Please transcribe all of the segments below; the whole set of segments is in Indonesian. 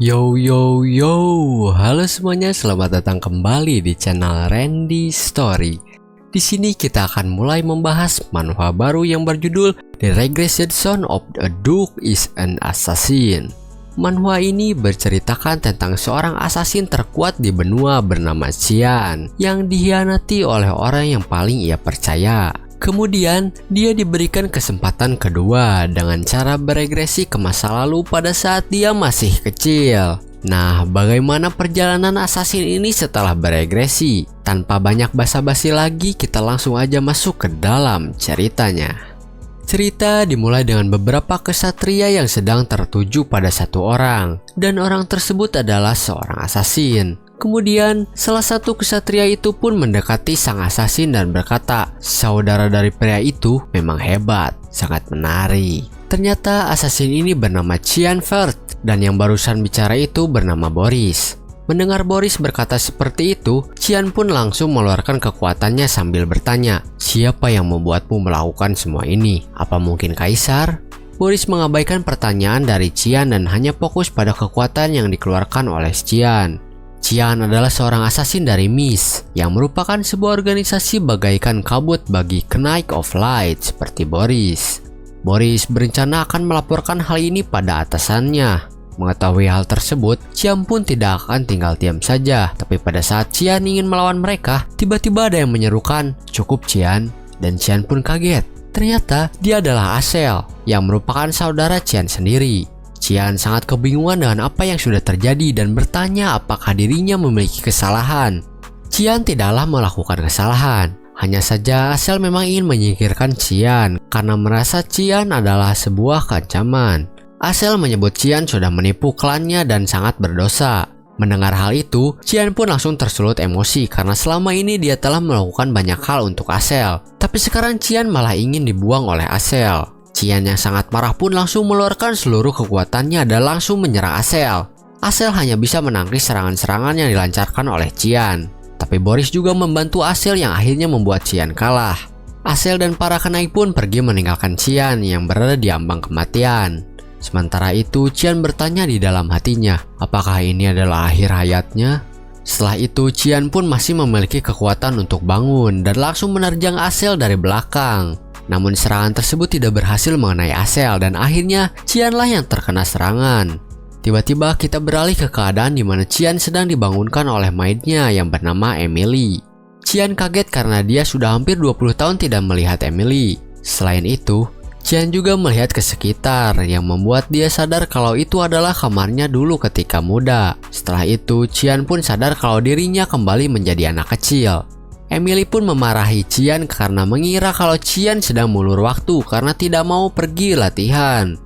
Yo yo yo, halo semuanya, selamat datang kembali di channel Randy Story. Di sini kita akan mulai membahas manhwa baru yang berjudul The Regression Son of a Duke is an Assassin. Manhwa ini berceritakan tentang seorang assassin terkuat di benua bernama Qian yang dikhianati oleh orang yang paling ia percaya. Kemudian, dia diberikan kesempatan kedua dengan cara beregresi ke masa lalu pada saat dia masih kecil. Nah, bagaimana perjalanan assassin ini setelah beregresi? Tanpa banyak basa-basi lagi, kita langsung aja masuk ke dalam ceritanya. Cerita dimulai dengan beberapa kesatria yang sedang tertuju pada satu orang, dan orang tersebut adalah seorang assassin. Kemudian, salah satu kesatria itu pun mendekati sang assassin dan berkata, saudara dari pria itu memang hebat, sangat menari. Ternyata assassin ini bernama Qian First, dan yang barusan bicara itu bernama Boris. Mendengar Boris berkata seperti itu, Qian pun langsung mengeluarkan kekuatannya sambil bertanya, siapa yang membuatmu melakukan semua ini? Apa mungkin kaisar? Boris mengabaikan pertanyaan dari Qian dan hanya fokus pada kekuatan yang dikeluarkan oleh Qian. Qian adalah seorang assassin dari Mist, yang merupakan sebuah organisasi bagaikan kabut bagi Knight of Light seperti Boris. Boris berencana akan melaporkan hal ini pada atasannya. Mengetahui hal tersebut, Qian pun tidak akan tinggal diam saja. Tapi pada saat Qian ingin melawan mereka, tiba-tiba ada yang menyerukan, cukup Qian, dan Qian pun kaget. Ternyata dia adalah Asel, yang merupakan saudara Qian sendiri. Qian sangat kebingungan dengan apa yang sudah terjadi dan bertanya apakah dirinya memiliki kesalahan. Qian tidaklah melakukan kesalahan. Hanya saja Asel memang ingin menyingkirkan Qian karena merasa Qian adalah sebuah keancaman. Asel menyebut Qian sudah menipu klannya dan sangat berdosa. Mendengar hal itu, Qian pun langsung tersulut emosi karena selama ini dia telah melakukan banyak hal untuk Asel. Tapi sekarang Qian malah ingin dibuang oleh Asel. Qian yang sangat marah pun langsung mengeluarkan seluruh kekuatannya dan langsung menyerang Asel. Asel hanya bisa menangkis serangan-serangan yang dilancarkan oleh Qian. Tapi Boris juga membantu Asel yang akhirnya membuat Qian kalah. Asel dan para kenaik pun pergi meninggalkan Qian yang berada di ambang kematian. Sementara itu Qian bertanya di dalam hatinya, apakah ini adalah akhir hayatnya? Setelah itu Qian pun masih memiliki kekuatan untuk bangun dan langsung menerjang Asel dari belakang. Namun serangan tersebut tidak berhasil mengenai Asel dan akhirnya Qianlah yang terkena serangan. Tiba-tiba kita beralih ke keadaan di mana Qian sedang dibangunkan oleh maidnya yang bernama Emily. Qian kaget karena dia sudah hampir 20 tahun tidak melihat Emily. Selain itu, Qian juga melihat ke sekitar yang membuat dia sadar kalau itu adalah kamarnya dulu ketika muda. Setelah itu, Qian pun sadar kalau dirinya kembali menjadi anak kecil. Emily pun memarahi Qian karena mengira kalau Qian sedang mengulur waktu karena tidak mau pergi latihan.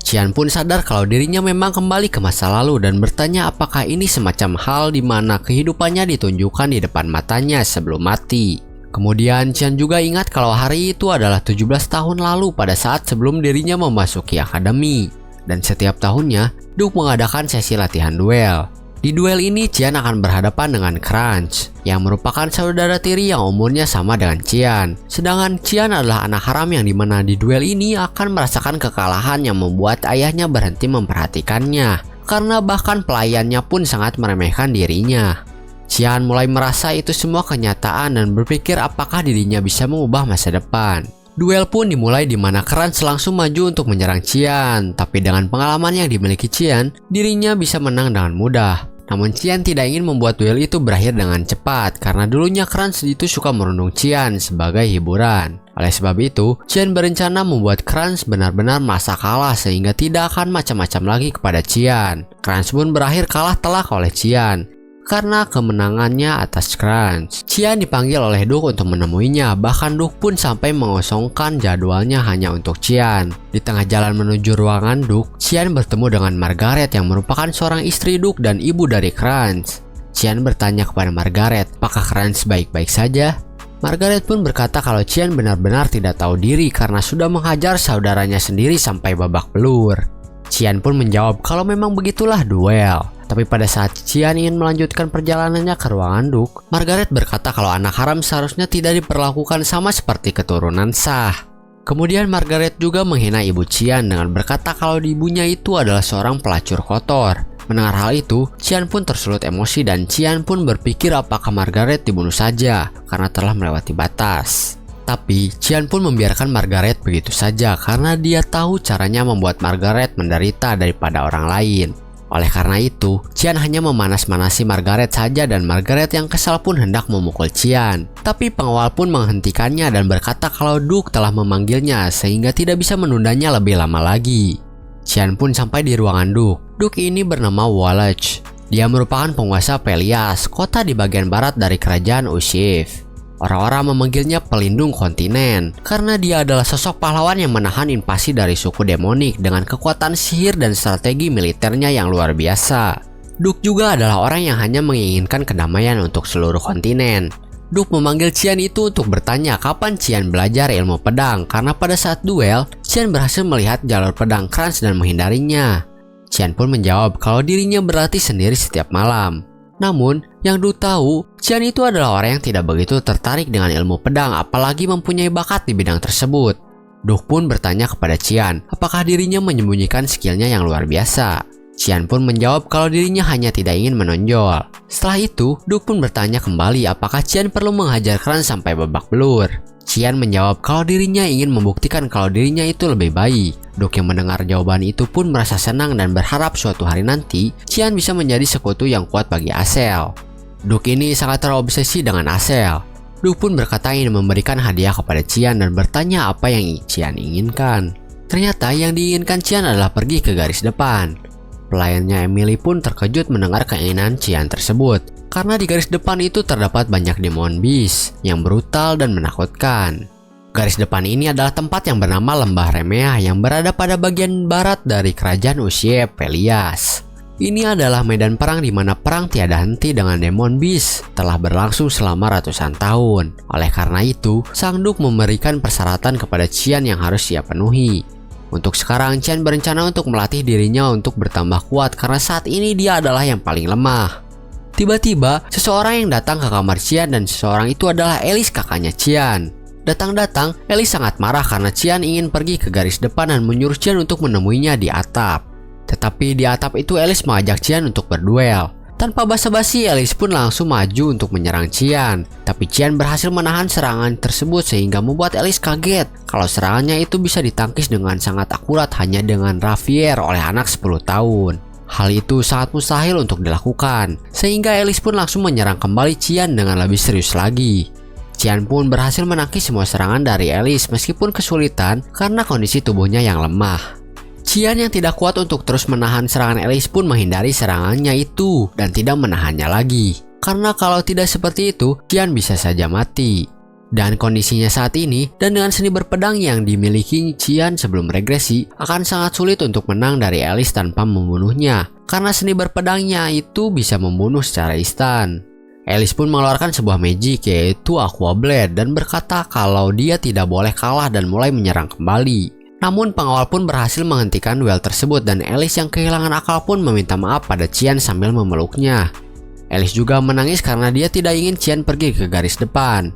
Qian pun sadar kalau dirinya memang kembali ke masa lalu dan bertanya apakah ini semacam hal di mana kehidupannya ditunjukkan di depan matanya sebelum mati. Kemudian Qian juga ingat kalau hari itu adalah 17 tahun lalu pada saat sebelum dirinya memasuki akademi. Dan setiap tahunnya, Duke mengadakan sesi latihan duel. Di duel ini Qian akan berhadapan dengan Crunch yang merupakan saudara tiri yang umurnya sama dengan Qian. Sedangkan Qian adalah anak haram yang dimana di duel ini akan merasakan kekalahan yang membuat ayahnya berhenti memperhatikannya karena bahkan pelayannya pun sangat meremehkan dirinya. Qian mulai merasa itu semua kenyataan dan berpikir apakah dirinya bisa mengubah masa depan. Duel pun dimulai di mana Crunch langsung maju untuk menyerang Qian, tapi dengan pengalaman yang dimiliki Qian, dirinya bisa menang dengan mudah. Namun Qian tidak ingin membuat duel itu berakhir dengan cepat karena dulunya Crunch itu suka merundung Qian sebagai hiburan. Oleh sebab itu, Qian berencana membuat Crunch benar-benar merasa kalah sehingga tidak akan macam-macam lagi kepada Qian. Crunch pun berakhir kalah telak oleh Qian karena kemenangannya atas Crunch. Qian dipanggil oleh Duke untuk menemuinya, bahkan Duke pun sampai mengosongkan jadwalnya hanya untuk Qian. Di tengah jalan menuju ruangan Duke, Qian bertemu dengan Margaret yang merupakan seorang istri Duke dan ibu dari Crunch. Qian bertanya kepada Margaret, apakah Crunch baik-baik saja? Margaret pun berkata kalau Qian benar-benar tidak tahu diri karena sudah menghajar saudaranya sendiri sampai babak belur. Qian pun menjawab kalau memang begitulah duel. Tapi pada saat Qian ingin melanjutkan perjalanannya ke ruangan Duke, Margaret berkata kalau anak haram seharusnya tidak diperlakukan sama seperti keturunan sah. Kemudian Margaret juga menghina ibu Qian dengan berkata kalau ibunya itu adalah seorang pelacur kotor. Mendengar hal itu, Qian pun tersulut emosi dan Qian pun berpikir apakah Margaret dibunuh saja karena telah melewati batas. Tapi Qian pun membiarkan Margaret begitu saja karena dia tahu caranya membuat Margaret menderita daripada orang lain. Oleh karena itu, Qian hanya memanas-manasi Margaret saja dan Margaret yang kesal pun hendak memukul Qian. Tapi pengawal pun menghentikannya dan berkata kalau Duke telah memanggilnya sehingga tidak bisa menundanya lebih lama lagi. Qian pun sampai di ruangan Duke. Duke ini bernama Wallach. Dia merupakan penguasa Pelias, kota di bagian barat dari kerajaan Ushif. Orang-orang memanggilnya pelindung kontinen karena dia adalah sosok pahlawan yang menahan invasi dari suku demonik dengan kekuatan sihir dan strategi militernya yang luar biasa. Duke juga adalah orang yang hanya menginginkan kedamaian untuk seluruh kontinen. Duke memanggil Qian itu untuk bertanya kapan Qian belajar ilmu pedang karena pada saat duel, Qian berhasil melihat jalur pedang Kranz dan menghindarinya. Qian pun menjawab kalau dirinya berlatih sendiri setiap malam. Namun, yang Duke tahu, Qian itu adalah orang yang tidak begitu tertarik dengan ilmu pedang apalagi mempunyai bakat di bidang tersebut. Duke pun bertanya kepada Qian apakah dirinya menyembunyikan skillnya yang luar biasa. Qian pun menjawab kalau dirinya hanya tidak ingin menonjol. Setelah itu, Duke pun bertanya kembali apakah Qian perlu menghajar Kranz sampai babak belur. Qian menjawab kalau dirinya ingin membuktikan kalau dirinya itu lebih baik. Duke yang mendengar jawaban itu pun merasa senang dan berharap suatu hari nanti Qian bisa menjadi sekutu yang kuat bagi Asel. Duke ini sangat terobsesi dengan Asel. Duke pun berkata ingin memberikan hadiah kepada Qian dan bertanya apa yang Qian inginkan. Ternyata yang diinginkan Qian adalah pergi ke garis depan. Pelayannya Emily pun terkejut mendengar keinginan Qian tersebut karena di garis depan itu terdapat banyak demon beast yang brutal dan menakutkan. Garis depan ini adalah tempat yang bernama Lembah Remea yang berada pada bagian barat dari kerajaan Ushif Pelias. Ini adalah medan perang di mana perang tiada henti dengan demon beast telah berlangsung selama ratusan tahun. Oleh karena itu, Sang Duke memberikan persyaratan kepada Qian yang harus ia penuhi. Untuk sekarang, Qian berencana untuk melatih dirinya untuk bertambah kuat karena saat ini dia adalah yang paling lemah. Tiba-tiba, seseorang yang datang ke kamar Qian dan seseorang itu adalah Alice, kakaknya Qian. Datang-datang, Alice sangat marah karena Qian ingin pergi ke garis depan dan menyuruh Qian untuk menemuinya di atap. Tetapi di atap itu Alice mengajak Qian untuk berduel. Tanpa basa-basi, Alice pun langsung maju untuk menyerang Qian. Tapi Qian berhasil menahan serangan tersebut sehingga membuat Alice kaget kalau serangannya itu bisa ditangkis dengan sangat akurat hanya dengan rapier oleh anak 10 tahun. Hal itu sangat mustahil untuk dilakukan, sehingga Alice pun langsung menyerang kembali Qian dengan lebih serius lagi. Qian pun berhasil menangkis semua serangan dari Alice meskipun kesulitan karena kondisi tubuhnya yang lemah. Qian yang tidak kuat untuk terus menahan serangan Alice pun menghindari serangannya itu dan tidak menahannya lagi. Karena kalau tidak seperti itu, Qian bisa saja mati. Dan kondisinya saat ini, dan dengan seni berpedang yang dimiliki Qian sebelum regresi, akan sangat sulit untuk menang dari Alice tanpa membunuhnya. Karena seni berpedangnya itu bisa membunuh secara instan. Alice pun mengeluarkan sebuah magic yaitu Aqua Blade dan berkata kalau dia tidak boleh kalah dan mulai menyerang kembali. Namun pengawal pun berhasil menghentikan duel tersebut dan Alice yang kehilangan akal pun meminta maaf pada Qian sambil memeluknya. Alice juga menangis karena dia tidak ingin Qian pergi ke garis depan.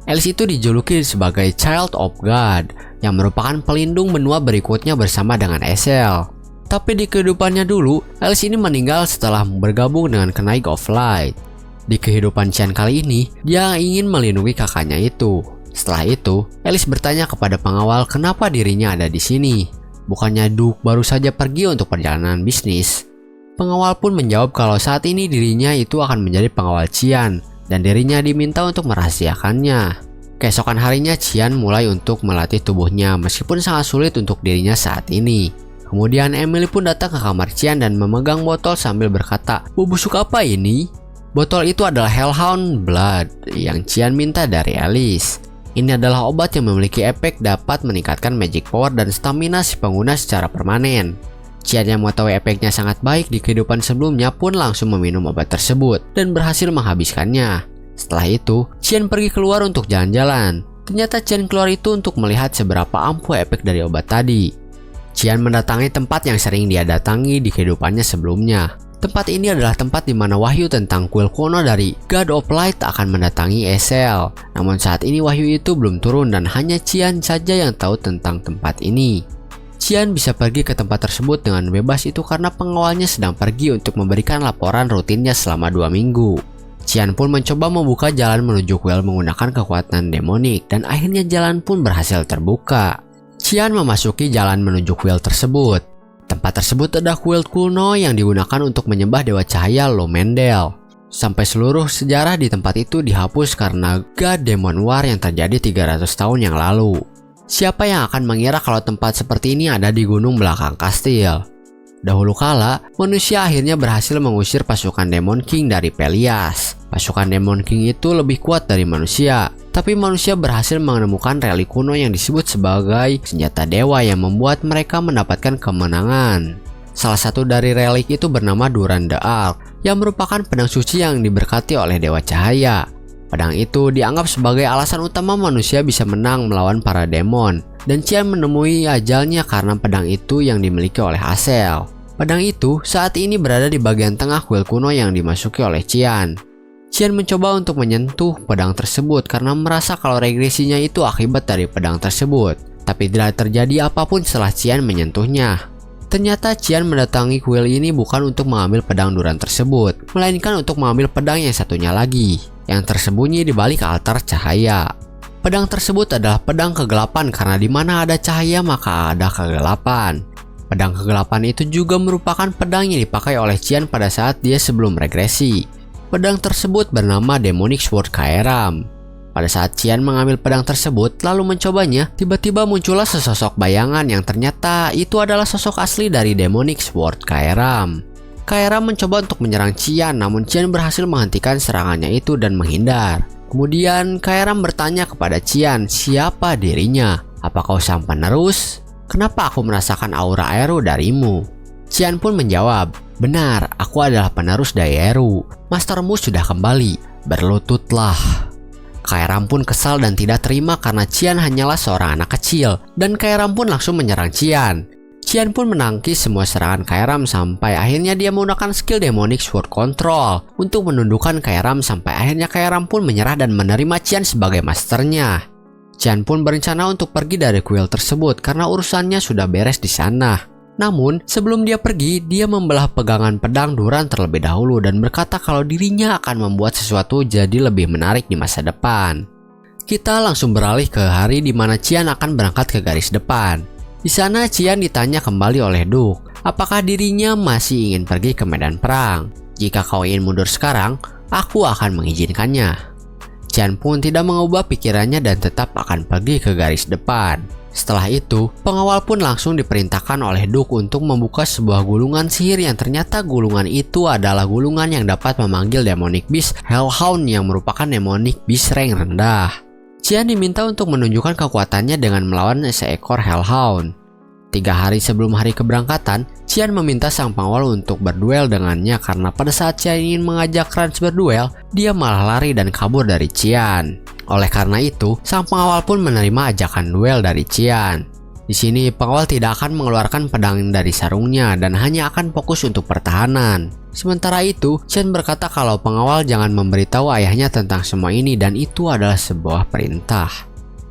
Alice itu dijuluki sebagai Child of God yang merupakan pelindung benua berikutnya bersama dengan Asel. Tapi di kehidupannya dulu, Alice ini meninggal setelah bergabung dengan Knight of Light. Di kehidupan Qian kali ini, dia ingin melindungi kakaknya itu. Setelah itu, Alice bertanya kepada pengawal kenapa dirinya ada di sini. Bukannya Duke baru saja pergi untuk perjalanan bisnis. Pengawal pun menjawab kalau saat ini dirinya itu akan menjadi pengawal Qian dan dirinya diminta untuk merahasiakannya. Keesokan harinya Qian mulai untuk melatih tubuhnya meskipun sangat sulit untuk dirinya saat ini. Kemudian Emily pun datang ke kamar Qian dan memegang botol sambil berkata, "Bau busuk apa ini?" Botol itu adalah Hellhound Blood yang Qian minta dari Alice. Ini adalah obat yang memiliki efek dapat meningkatkan magic power dan stamina si pengguna secara permanen. Qian yang mengetahui efeknya sangat baik di kehidupan sebelumnya pun langsung meminum obat tersebut dan berhasil menghabiskannya. Setelah itu, Qian pergi keluar untuk jalan-jalan. Ternyata Qian keluar itu untuk melihat seberapa ampuh efek dari obat tadi. Qian mendatangi tempat yang sering dia datangi di kehidupannya sebelumnya. Tempat ini adalah tempat di mana wahyu tentang kuil kuno dari God of Light akan mendatangi Asel. Namun saat ini wahyu itu belum turun dan hanya Qian saja yang tahu tentang tempat ini. Qian bisa pergi ke tempat tersebut dengan bebas itu karena pengawalnya sedang pergi untuk memberikan laporan rutinnya selama 2 minggu. Qian pun mencoba membuka jalan menuju kuil menggunakan kekuatan demonik dan akhirnya jalan pun berhasil terbuka. Qian memasuki jalan menuju kuil tersebut. Tempat tersebut ada kuil kuno yang digunakan untuk menyembah dewa cahaya Lomendel. Sampai seluruh sejarah di tempat itu dihapus karena God Demon War yang terjadi 300 tahun yang lalu. Siapa yang akan mengira kalau tempat seperti ini ada di gunung belakang kastil? Dahulu kala, manusia akhirnya berhasil mengusir pasukan Demon King dari Pelias. Pasukan Demon King itu lebih kuat dari manusia, tapi manusia berhasil menemukan relik kuno yang disebut sebagai senjata dewa yang membuat mereka mendapatkan kemenangan. Salah satu dari relik itu bernama Duran the Ark, yang merupakan pedang suci yang diberkati oleh dewa cahaya. Pedang itu dianggap sebagai alasan utama manusia bisa menang melawan para demon, dan Qian menemui ajalnya karena pedang itu yang dimiliki oleh Asel. Pedang itu saat ini berada di bagian tengah kuil kuno yang dimasuki oleh Qian. Qian mencoba untuk menyentuh pedang tersebut karena merasa kalau regresinya itu akibat dari pedang tersebut, tapi tidak terjadi apapun setelah Qian menyentuhnya. Ternyata Qian mendatangi kuil ini bukan untuk mengambil pedang Duran tersebut, melainkan untuk mengambil pedang yang satunya lagi, yang tersembunyi di balik altar cahaya. Pedang tersebut adalah pedang kegelapan karena di mana ada cahaya maka ada kegelapan. Pedang kegelapan itu juga merupakan pedang yang dipakai oleh Qian pada saat dia sebelum regresi. Pedang tersebut bernama Demonic Sword Khaeram. Pada saat Qian mengambil pedang tersebut lalu mencobanya, tiba-tiba muncullah sesosok bayangan yang ternyata itu adalah sosok asli dari Demonic Sword Khaeram. Khaeram mencoba untuk menyerang Qian, namun Qian berhasil menghentikan serangannya itu dan menghindar. Kemudian Khaeram bertanya kepada Qian siapa dirinya. Apa kau sang penerus? Kenapa aku merasakan aura Eru darimu? Qian pun menjawab, benar, aku adalah penerus dari Eru. Mastermu sudah kembali, berlututlah. Khaeram pun kesal dan tidak terima karena Qian hanyalah seorang anak kecil, dan Khaeram pun langsung menyerang Qian. Qian pun menangkis semua serangan Khaeram sampai akhirnya dia menggunakan skill Demonic Sword Control untuk menundukkan Khaeram sampai akhirnya Khaeram pun menyerah dan menerima Qian sebagai masternya. Qian pun berencana untuk pergi dari kuil tersebut karena urusannya sudah beres di sana. Namun, sebelum dia pergi, dia membelah pegangan pedang Duran terlebih dahulu dan berkata kalau dirinya akan membuat sesuatu jadi lebih menarik di masa depan. Kita langsung beralih ke hari di mana Qian akan berangkat ke garis depan. Di sana Qian ditanya kembali oleh Duke, apakah dirinya masih ingin pergi ke medan perang? Jika kau ingin mundur sekarang, aku akan mengizinkannya. Qian pun tidak mengubah pikirannya dan tetap akan pergi ke garis depan. Setelah itu, pengawal pun langsung diperintahkan oleh Duke untuk membuka sebuah gulungan sihir yang ternyata gulungan itu adalah gulungan yang dapat memanggil Demonic Beast Hellhound yang merupakan Demonic Beast rank rendah. Qian diminta untuk menunjukkan kekuatannya dengan melawan seekor Hellhound. 3 hari sebelum hari keberangkatan, Qian meminta sang pengawal untuk berduel dengannya karena pada saat Qian ingin mengajak Rans berduel, dia malah lari dan kabur dari Qian. Oleh karena itu, sang pengawal pun menerima ajakan duel dari Qian. Di sini, pengawal tidak akan mengeluarkan pedang dari sarungnya dan hanya akan fokus untuk pertahanan. Sementara itu, Qian berkata kalau pengawal jangan memberitahu ayahnya tentang semua ini dan itu adalah sebuah perintah.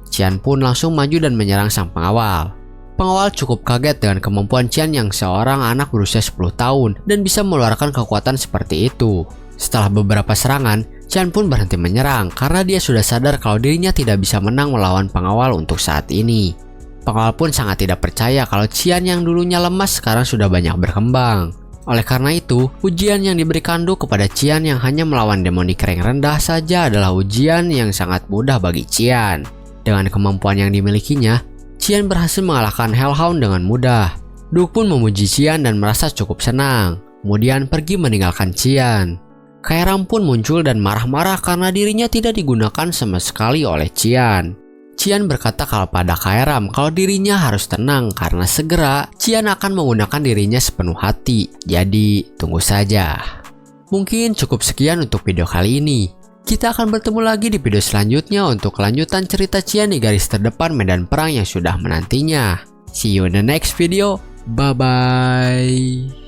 Qian pun langsung maju dan menyerang sang pengawal. Pengawal cukup kaget dengan kemampuan Qian yang seorang anak berusia 10 tahun dan bisa mengeluarkan kekuatan seperti itu. Setelah beberapa serangan, Qian pun berhenti menyerang karena dia sudah sadar kalau dirinya tidak bisa menang melawan pengawal untuk saat ini. Pengawal pun sangat tidak percaya kalau Qian yang dulunya lemah sekarang sudah banyak berkembang. Oleh karena itu, ujian yang diberikan Duke kepada Qian yang hanya melawan demonic rank rendah saja adalah ujian yang sangat mudah bagi Qian. Dengan kemampuan yang dimilikinya, Qian berhasil mengalahkan Hellhound dengan mudah. Duke pun memuji Qian dan merasa cukup senang, kemudian pergi meninggalkan Qian. Khaeram pun muncul dan marah-marah karena dirinya tidak digunakan sama sekali oleh Qian. Qian berkata pada Khaeram kalau dirinya harus tenang karena segera Qian akan menggunakan dirinya sepenuh hati. Jadi tunggu saja. Mungkin cukup sekian untuk video kali ini. Kita akan bertemu lagi di video selanjutnya untuk kelanjutan cerita Qian di garis terdepan medan perang yang sudah menantinya. See you in the next video. Bye bye.